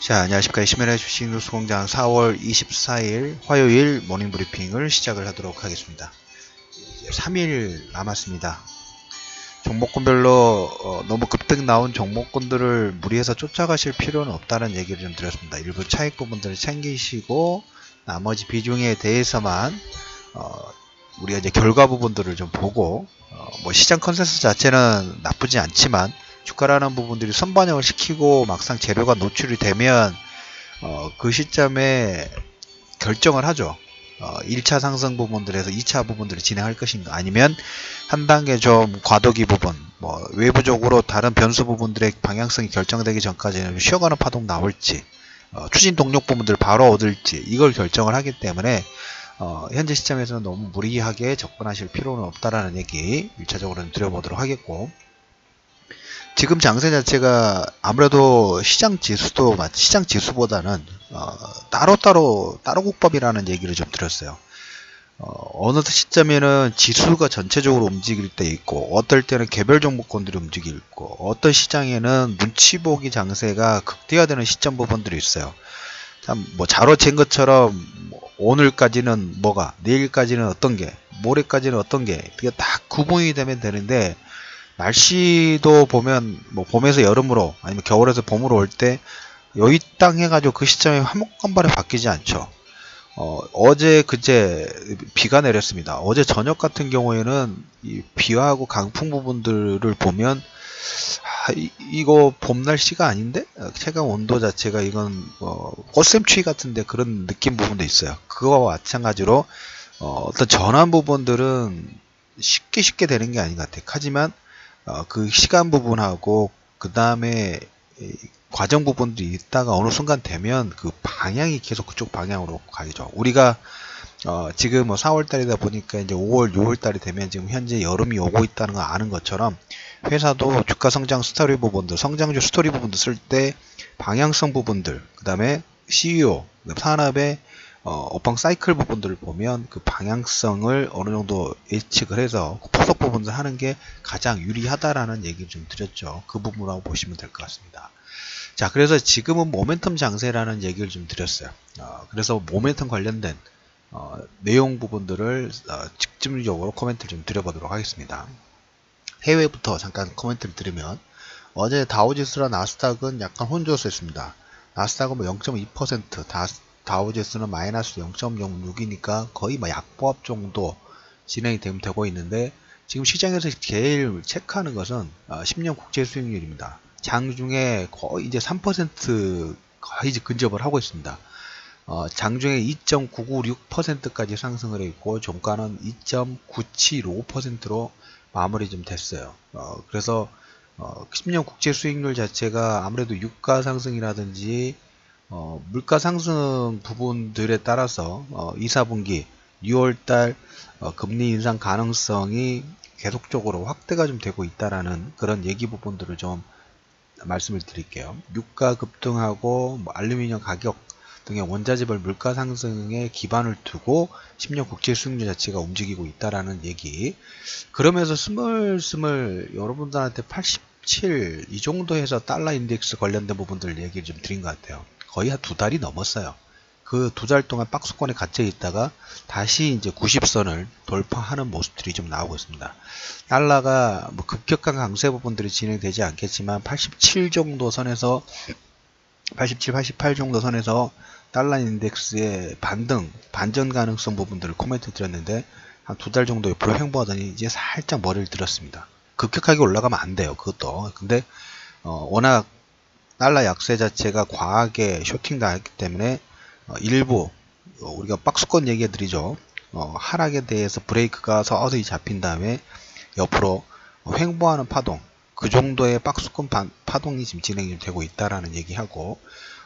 자, 안녕하십니까. 시민의 주식 뉴스공장 4월 24일 화요일 모닝브리핑을 시작을 하도록 하겠습니다. 이제 3일 남았습니다. 종목군별로 너무 급등 나온 종목군들을 무리해서 쫓아가실 필요는 없다는 얘기를 좀 드렸습니다. 일부 차익 부분들을 챙기시고 나머지 비중에 대해서만 우리가 이제 결과 부분들을 좀 보고 뭐 시장 컨센서스 자체는 나쁘지 않지만 주가라는 부분들이 선반영을 시키고 막상 재료가 노출이 되면 그 시점에 결정을 하죠. 1차 상승 부분들에서 2차 부분들을 진행할 것인가, 아니면 한 단계 좀 과도기 부분, 뭐 외부적으로 다른 변수 부분들의 방향성이 결정되기 전까지는 쉬어가는 파동 나올지, 추진 동력 부분들을 바로 얻을지, 이걸 결정을 하기 때문에 현재 시점에서는 너무 무리하게 접근하실 필요는 없다라는 얘기 1차적으로는 드려보도록 하겠고, 지금 장세 자체가 아무래도 시장 지수보다는 따로 국밥이라는 얘기를 좀 드렸어요. 어느 시점에는 지수가 전체적으로 움직일 때 있고, 어떨 때는 개별 종목군들이 움직일 있고, 어떤 시장에는 눈치 보기 장세가 극대화되는 시점 부분들이 있어요. 참 뭐 자로잰 것처럼 오늘까지는 뭐가, 내일까지는 어떤 게, 모레까지는 어떤 게, 이게 딱 구분이 되면 되는데, 날씨도 보면 뭐 봄에서 여름으로 아니면 겨울에서 봄으로 올 때 여기 땅 해가지고 그 시점에 한목간발에 바뀌지 않죠. 어제 그제 비가 내렸습니다. 어제 저녁 같은 경우에는 이 비와하고 강풍 부분들을 보면 이거 봄 날씨가 아닌데 체감 온도 자체가 이건 꽃샘추위 같은데 그런 느낌 부분도 있어요. 그거와 마찬가지로 어떤 전환 부분들은 쉽게 되는 게 아닌 것 같아요. 하지만 그 시간 부분하고 그 다음에 과정 부분들이 있다가 어느 순간 되면 그 방향이 계속 그쪽 방향으로 가죠. 우리가 지금 뭐 4월달이다 보니까 이제 5월, 6월달이 되면 지금 현재 여름이 오고 있다는 거 아는 것처럼, 회사도 주가 성장 스토리 부분들, 성장주 스토리 부분들 쓸 때 방향성 부분들, 그 다음에 CEO, 산업의 업황 사이클 부분들을 보면 그 방향성을 어느 정도 예측을 해서 포석 부분을 하는 게 가장 유리하다라는 얘기를 좀 드렸죠. 그 부분이라고 보시면 될 것 같습니다. 자, 그래서 지금은 모멘텀 장세라는 얘기를 좀 드렸어요. 그래서 모멘텀 관련된 내용 부분들을 집중적으로 코멘트를 좀 드려보도록 하겠습니다. 해외부터 잠깐 코멘트를 드리면, 어제 다우지수랑 나스닥은 약간 혼조했습니다. 나스닥은 뭐 0.2%, 다우지수는 마이너스 0.06이니까 거의 뭐 약보합 정도 진행이 되고 있는데, 지금 시장에서 제일 체크하는 것은 10년 국채 수익률입니다. 장중에 거의 이제 3% 거의 근접을 하고 있습니다. 장중에 2.996%까지 상승을 했고, 종가는 2.975%로 마무리 좀 됐어요. 그래서 10년 국채 수익률 자체가 아무래도 유가 상승이라든지 물가 상승 부분들에 따라서 2, 4분기 6월달 금리 인상 가능성이 계속적으로 확대가 좀 되고 있다라는 그런 얘기 부분들을 좀 말씀을 드릴게요. 유가 급등하고 뭐 알루미늄 가격 등의 원자재별 물가 상승에 기반을 두고 10년 국채 수익률 자체가 움직이고 있다라는 얘기. 그러면서 스멀스멀 여러분들한테 87 이 정도 해서 달러 인덱스 관련된 부분들 얘기를 좀 드린 것 같아요. 거의 한 2달이 넘었어요. 그 2달 동안 박스권에 갇혀 있다가 다시 이제 90선을 돌파하는 모습들이 좀 나오고 있습니다. 달러가 뭐 급격한 강세 부분들이 진행되지 않겠지만 87 정도 선에서 87, 88 정도 선에서 달러 인덱스의 반전 가능성 부분들을 코멘트 드렸는데, 한 2달 정도 옆으로 횡보하더니 이제 살짝 머리를 들었습니다. 급격하게 올라가면 안 돼요, 그것도. 근데 워낙 달러 약세 자체가 과하게 쇼팅 당했기 때문에 일부 우리가 박스권 얘기해 드리죠. 하락에 대해서 브레이크가 서서히 잡힌 다음에 옆으로 횡보하는 파동, 그 정도의 박스권 파동이 지금 진행이 되고 있다라는 얘기하고,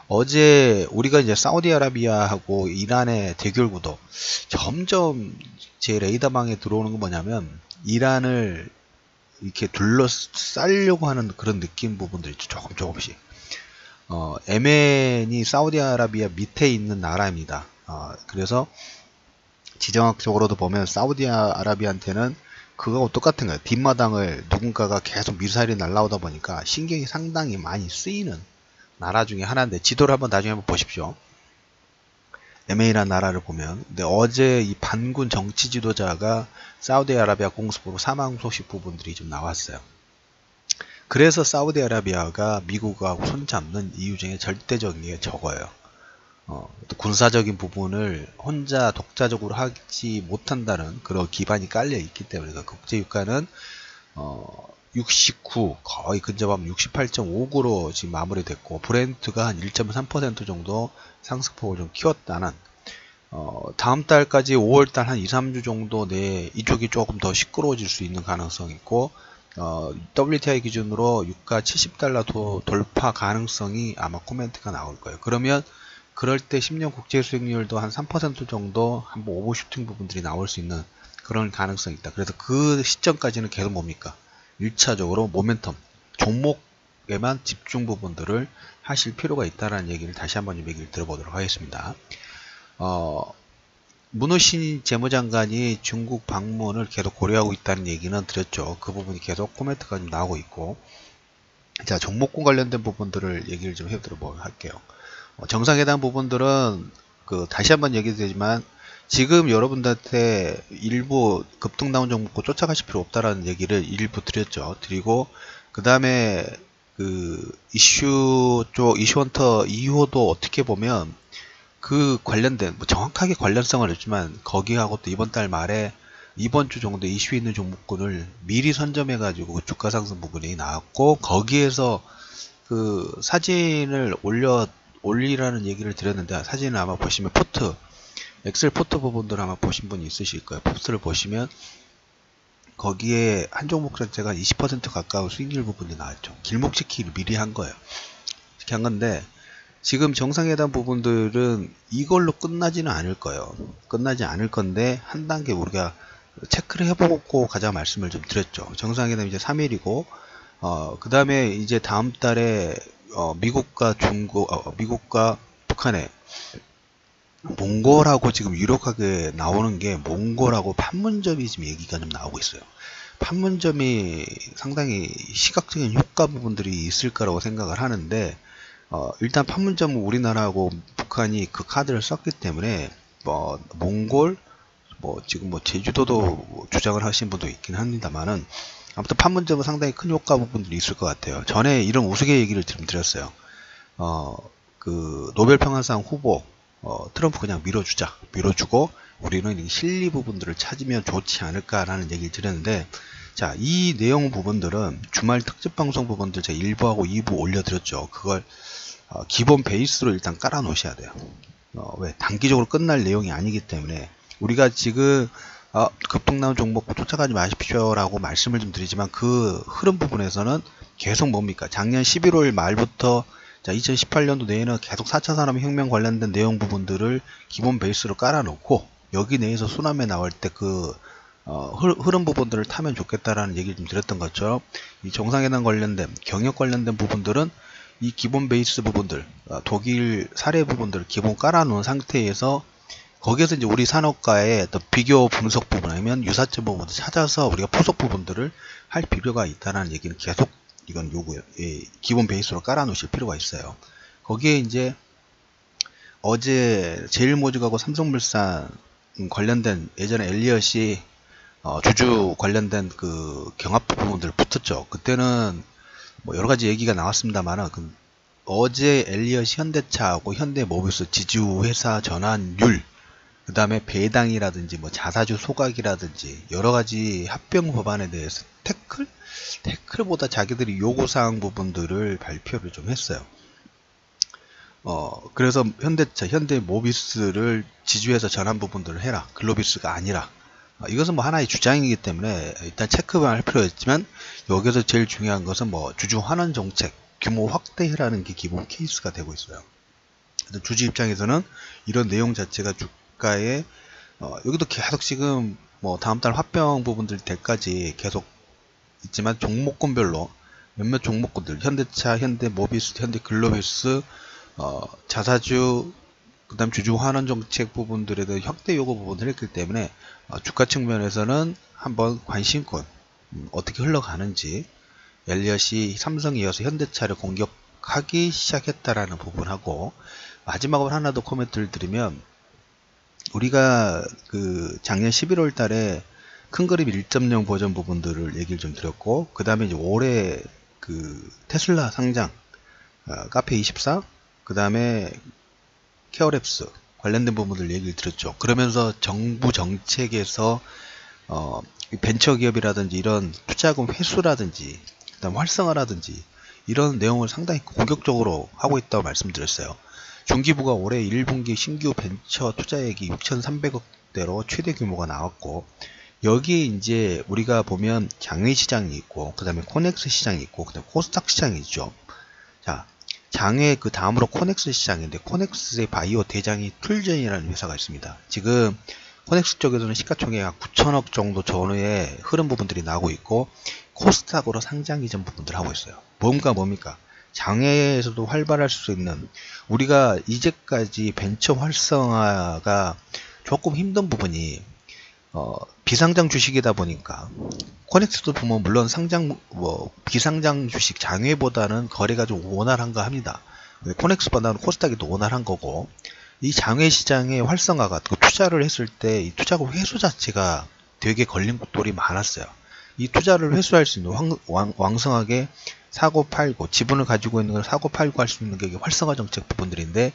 어제 우리가 이제 사우디아라비아하고 이란의 대결 구도, 점점 제 레이더망에 들어오는 건 뭐냐면, 이란을 이렇게 둘러싸려고 하는 그런 느낌 부분들이 있죠. 조금씩. 예멘이 사우디아라비아 밑에 있는 나라입니다. 그래서 지정학적으로도 보면 사우디아라비아한테는 그거하고 똑같은 거예요. 뒷마당을 누군가가 계속 미사일이 날라오다 보니까 신경이 상당히 많이 쓰이는 나라 중에 하나인데 지도를 한번 나중에 한번 보십시오. 예멘이라는 나라를 보면 근데 어제 이 반군 정치 지도자가 사우디아라비아 공습으로 사망 소식 부분들이 좀 나왔어요. 그래서 사우디아라비아가 미국하고 손잡는 이유 중에 절대적인 게 적어요. 군사적인 부분을 혼자 독자적으로 하지 못한다는 그런 기반이 깔려 있기 때문에 국제유가는 69 거의 근접하면 68.59로 지금 마무리됐고 브렌트가 한 1.3% 정도 상승폭을 좀 키웠다는 다음 달까지 5월달 한 2, 3주 정도 내에 이쪽이 조금 더 시끄러워질 수 있는 가능성이 있고 WTI 기준으로 유가 70달러 돌파 가능성이 아마 코멘트가 나올 거예요. 그러면 그럴 때 10년 국제 수익률도 한 3% 정도 한번 오버슈팅 부분들이 나올 수 있는 그런 가능성이 있다. 그래서 그 시점까지는 계속 뭡니까? 1차적으로 모멘텀, 종목에만 집중 부분들을 하실 필요가 있다는 얘기를 다시 한번 좀 얘기를 들어보도록 하겠습니다. 문호신 재무장관이 중국 방문을 계속 고려하고 있다는 얘기는 드렸죠. 그 부분이 계속 코멘트가 좀 나오고 있고, 자, 종목군 관련된 부분들을 얘기를 좀 해보도록 할게요. 정상회담 부분들은 다시 한번 얘기드리지만 지금 여러분들한테 일부 급등 나온 종목고 쫓아가실 필요 없다라는 얘기를 일부 드렸죠. 드리고 그 다음에 이슈헌터 이후도 어떻게 보면 그 관련된 정확하게 관련성은 없지만 거기하고 또 이번 달 말에 이번 주 정도 이슈 있는 종목군을 미리 선점해 가지고 주가 상승 부분이 나왔고 거기에서 그 사진을 올리라는 얘기를 드렸는데 사진을 아마 보시면 엑셀 포트 부분들 아마 보신 분이 있으실 거예요. 포트를 보시면 거기에 한 종목 전체가 20% 가까운 수익률 부분이 나왔죠. 길목지키를 미리 한 거예요. 이렇게 한 건데 지금 정상회담 부분들은 이걸로 끝나지는 않을 거예요. 끝나지 않을 건데 한 단계 우리가 체크를 해보고 가자 말씀을 좀 드렸죠. 정상회담 이제 3일이고 그 다음에 이제 다음 달에 미국과 미국과 북한에 몽골하고 지금 유력하게 나오는 게 몽골하고 판문점이 지금 얘기가 좀 나오고 있어요. 판문점이 상당히 시각적인 효과 부분들이 있을 거라고 생각을 하는데 일단 판문점은 우리나라하고 북한이 그 카드를 썼기 때문에 몽골 지금 제주도도 주장을 하신 분도 있긴 합니다만은 아무튼 판문점은 상당히 큰 효과 부분들이 있을 것 같아요. 전에 이런 우스개 얘기를 드렸어요. 그 노벨평화상 후보 트럼프 그냥 밀어주고 우리는 실리 부분들을 찾으면 좋지 않을까라는 얘기를 드렸는데 자, 이 내용 부분들은 주말 특집 방송 부분들 제가 1부하고 2부 올려드렸죠. 그걸 기본 베이스로 일단 깔아 놓으셔야 돼요. 왜? 단기적으로 끝날 내용이 아니기 때문에 우리가 지금 급등 나온 종목 쫓아가지 마십시오 라고 말씀을 좀 드리지만 그 흐름 부분에서는 계속 뭡니까? 작년 11월 말부터 자, 2018년도 내에는 계속 4차 산업혁명 관련된 내용 부분들을 기본 베이스로 깔아놓고 여기 내에서 수남에 나올 때 흐름 부분들을 타면 좋겠다라는 얘기를 좀 드렸던 것처럼 이 정상회담 관련된 경영 관련된 부분들은 이 기본 베이스 부분들 독일 사례 부분들을 기본 깔아놓은 상태에서 거기에서 이제 우리 산업과의 또 비교 분석 부분 아니면 유사점 부분을 찾아서 우리가 포석 부분들을 할 필요가 있다는 얘기는 계속 이건 요구예요. 기본 베이스로 깔아 놓으실 필요가 있어요. 거기에 이제 어제 제일모직하고 삼성물산 관련된 예전에 엘리엇이 주주 관련된 그 경합 부분들 붙었죠. 그때는 여러 가지 얘기가 나왔습니다만은 어제 엘리엇 현대차하고 현대모비스 지주회사 전환율 그 다음에 배당이라든지 자사주 소각이라든지 여러가지 합병 법안에 대해서 태클보다 자기들이 요구사항 부분들을 발표를 좀 했어요. 그래서 현대차, 현대모비스를 지주회사 전환 부분들을 해라. 글로비스가 아니라. 이것은 하나의 주장이기 때문에 일단 체크만 할 필요가 있지만 여기서 제일 중요한 것은 주주 환원 정책, 규모 확대라는 게 기본 케이스가 되고 있어요. 주주 입장에서는 이런 내용 자체가 주가에 여기도 계속 지금 다음 달 합병 부분들 때까지 계속 있지만 종목군별로 몇몇 종목군들 현대차, 현대모비스, 현대글로비스 자사주 그 다음 주주 환원 정책 부분들에 대한 확대 요구 부분을 했기 때문에 주가 측면에서는 한번 관심권 어떻게 흘러가는지 엘리엇이 삼성에 이어서 현대차를 하기 시작했다라는 부분하고, 마지막으로 하나 더 코멘트를 드리면, 우리가 그 작년 11월 달에 큰 그림 1.0 버전 부분들을 얘기를 좀 드렸고, 그 다음에 이제 올해 그 테슬라 상장, 카페24, 그 다음에 케어랩스 관련된 부분들 얘기를 드렸죠. 그러면서 정부 정책에서 벤처기업이라든지 이런 투자금 회수라든지 그다음 활성화라든지 이런 내용을 상당히 공격적으로 하고 있다고 말씀드렸어요. 중기부가 올해 1분기 신규 벤처 투자액이 6,300억대로 최대 규모가 나왔고, 여기에 이제 우리가 보면 장외 시장이 있고, 그 다음에 코넥스 시장이 있고, 그 다음에 코스닥 시장이 있죠. 자, 장외 그 다음으로 코넥스 시장인데, 코넥스의 바이오 대장이 툴젠이라는 회사가 있습니다. 지금 코넥스 쪽에서는 시가총액 9천억 정도 전후의 흐름 부분들이 나오고 있고, 코스닥으로 상장 이전 부분들 하고 있어요. 뭡니까? 장외에서도 활발할 수 있는, 우리가 이제까지 벤처 활성화가 조금 힘든 부분이 비상장 주식이다 보니까, 코넥스도 보면 물론 상장 비상장 주식 장외보다는 거래가 좀 원활한가 합니다. 코넥스보다는 코스닥이 더 원활한 거고, 이 장외 시장의 활성화가, 그 투자를 했을 때 이 투자금 회수 자체가 되게 걸림돌이 많았어요. 이 투자를 회수할 수 있는 왕성하게 사고 팔고, 지분을 가지고 있는 걸 사고 팔고 할 수 있는 게 활성화 정책 부분들인데,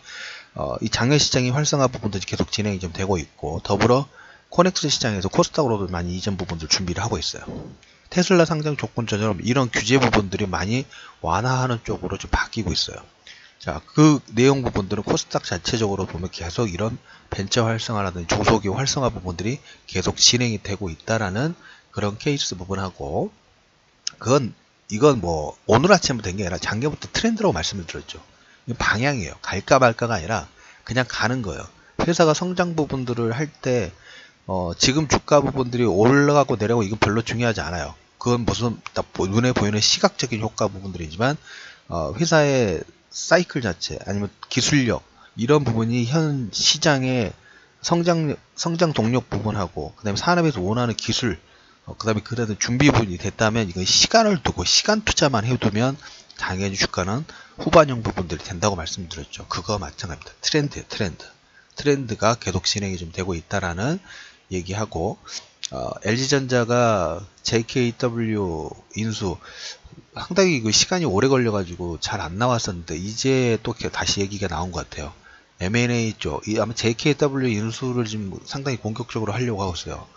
이 장외 시장이 활성화 부분들이 계속 진행이 좀 되고 있고, 더불어 코넥스 시장에서 코스닥으로도 많이 이전 부분들 준비를 하고 있어요. 테슬라 상장 조건처럼 이런 규제 부분들이 많이 완화하는 쪽으로 좀 바뀌고 있어요. 자, 그 내용 부분들은 코스닥 자체적으로 보면 계속 이런 벤처 활성화라든지 중소기업 활성화 부분들이 계속 진행이 되고 있다라는 그런 케이스 부분하고, 이건 뭐 오늘 아침부터 된 게 아니라 작년부터 트렌드라고 말씀을 드렸죠. 방향이에요. 갈까 말까가 아니라 그냥 가는 거예요. 회사가 성장 부분들을 할 때 지금 주가 부분들이 올라가고 내려가고 이건 별로 중요하지 않아요. 그건 무슨 딱 눈에 보이는 시각적인 효과 부분들이지만, 회사의 사이클 자체 아니면 기술력 이런 부분이 현 시장의 성장 동력 부분하고, 그 다음에 산업에서 원하는 기술, 그 다음에 그래도 준비 부분이 됐다면, 이건 시간을 두고 시간 투자만 해두면 당연히 주가는 후반형 부분들이 된다고 말씀드렸죠. 그거 마찬가지입니다. 트렌드가 계속 진행이 좀 되고 있다라는 얘기하고, LG전자가 JKW 인수 상당히 그 시간이 오래 걸려가지고 잘 안 나왔었는데, 이제 또 다시 얘기가 나온 것 같아요. M&A 쪽, 아마 JKW 인수를 지금 상당히 공격적으로 하려고 하고 있어요.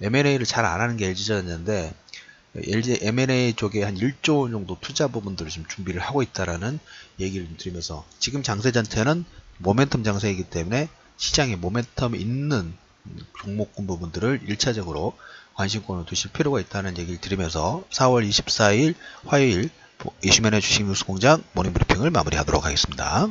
M&A를 잘 안 하는 게 LG전자인데, LG M&A 쪽에 한 1조 원 정도 투자 부분들을 지금 준비를 하고 있다라는 얘기를 드리면서, 지금 장세 자체는 모멘텀 장세이기 때문에 시장에 모멘텀 있는 종목군 부분들을 1차적으로 관심권을 두실 필요가 있다는 얘기를 드리면서 4월 24일 화요일 이슈맨의 주식 뉴스 공장 모닝 브리핑을 마무리하도록 하겠습니다.